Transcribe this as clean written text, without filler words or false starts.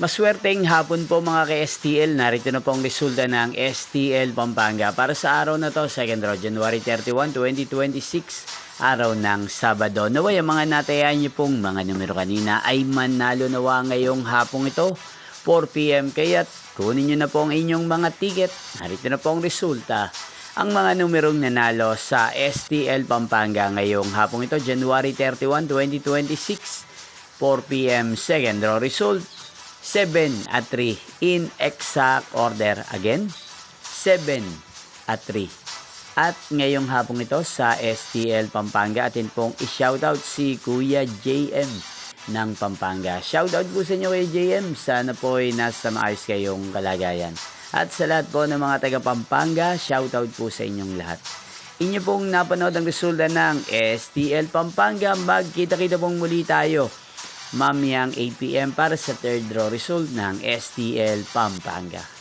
Maswerteng hapon po mga ka-STL. Narito na po ang resulta ng STL Pampanga. Para sa araw na to, second row, January 31, 2026, araw ng Sabado. Naway ang mga natayaan niyo pong mga numero kanina ay manalo nawa ngayong hapong ito, 4 p.m. Kaya't kunin niyo na po ang inyong mga ticket. Narito na po ang resulta. Ang mga numerong nanalo sa STL Pampanga ngayong hapong ito, January 31, 2026, 4 p.m. second row result. 7 at 3 in exact order. Again, 7 at 3. At ngayong hapong ito sa STL Pampanga, atin pong i-shoutout si Kuya JM ng Pampanga. Shoutout po sa inyo Kuya JM. Sana po ay nasa maayos kayong kalagayan. At sa lahat po ng mga taga Pampanga, shoutout po sa inyong lahat. Inyo pong napanood ang resulta ng STL Pampanga. Magkita-kita pong muli tayo mamayang 8 p.m. para sa third draw result ng STL Pampanga.